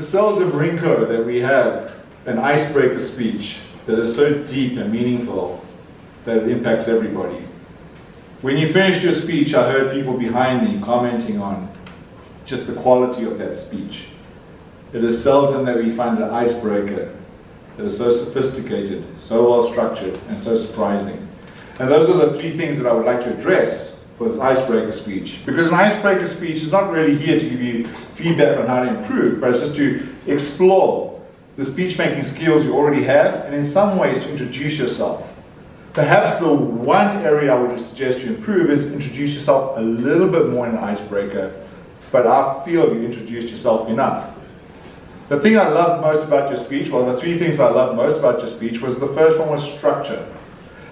seldom, Rinke, that we have an icebreaker speech that is so deep and meaningful that it impacts everybody. When you finished your speech, I heard people behind me commenting on just the quality of that speech. It is seldom that we find an icebreaker that is so sophisticated, so well structured, and so surprising. And those are the three things that I would like to address for this icebreaker speech. Because an icebreaker speech is not really here to give you feedback on how to improve, but it's just to explore the speech-making skills you already have, and in some ways to introduce yourself. Perhaps the one area I would suggest you improve is introduce yourself a little bit more in an icebreaker, but I feel you introduced yourself enough. The thing I loved most about your speech, well, the three things I loved most about your speech was the first one was structure.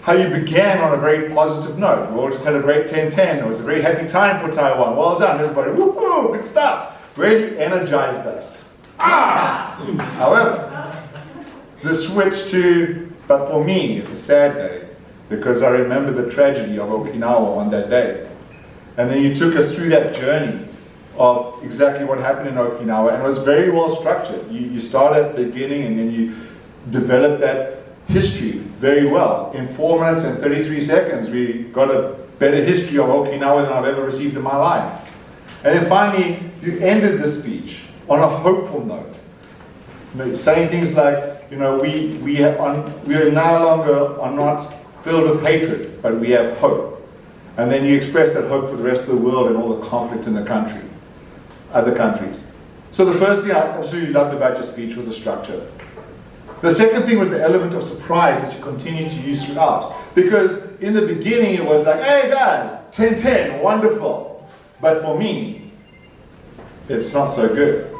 How you began on a very positive note. We all just had a great 10-10. It was a very happy time for Taiwan. Well done, everybody. Woohoo, good stuff. Really energized us. However, the switch to, but for me, it's a sad day, because I remember the tragedy of Okinawa on that day. And then you took us through that journey of exactly what happened in Okinawa, and it was very well structured. You started at the beginning, and then you developed that history very well. In 4 minutes and 33 seconds, we got a better history of Okinawa than I've ever received in my life. And then finally, you ended the speech on a hopeful note. You know, saying things like, you know, we are not filled with hatred, but we have hope. And then you express that hope for the rest of the world and all the conflict in the country, other countries. So the first thing I absolutely loved about your speech was the structure. The second thing was the element of surprise that you continue to use throughout. Because in the beginning it was like, hey guys, 10-10, wonderful. But for me, it's not so good.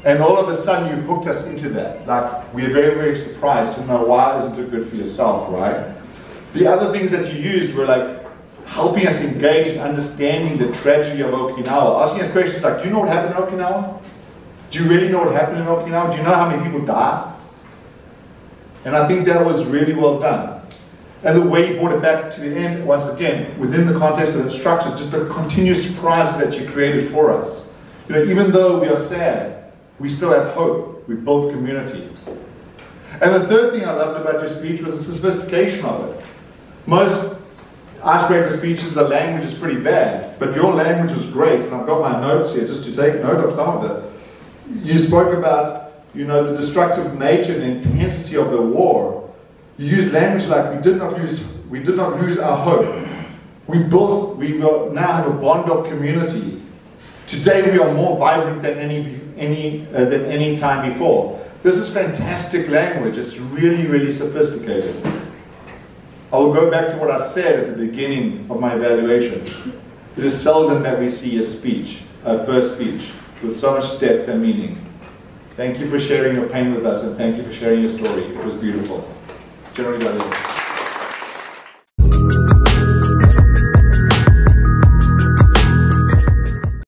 And all of a sudden you hooked us into that. Like, we're very, very surprised to know why isn't it good for yourself, right? The other things that you used were like helping us engage in understanding the tragedy of Okinawa. Asking us questions like, do you know what happened in Okinawa? Do you really know what happened in Okinawa? Do you know how many people died? And I think that was really well done. And the way you brought it back to the end, once again, within the context of the structure, just the continuous surprises that you created for us. You know, even though we are sad, we still have hope. We built community. And the third thing I loved about your speech was the sophistication of it. Most icebreaker speeches, the language is pretty bad, but your language was great, and I've got my notes here just to take note of some of it. You spoke about, you know, the destructive nature and intensity of the war. You used language like we did not lose our hope. We will now have a bond of community. Today we are more vibrant than any time before. This is fantastic language. It's really, really sophisticated. I will go back to what I said at the beginning of my evaluation. It is seldom that we see a first speech, with so much depth and meaning. Thank you for sharing your pain with us, and thank you for sharing your story. It was beautiful. Generally,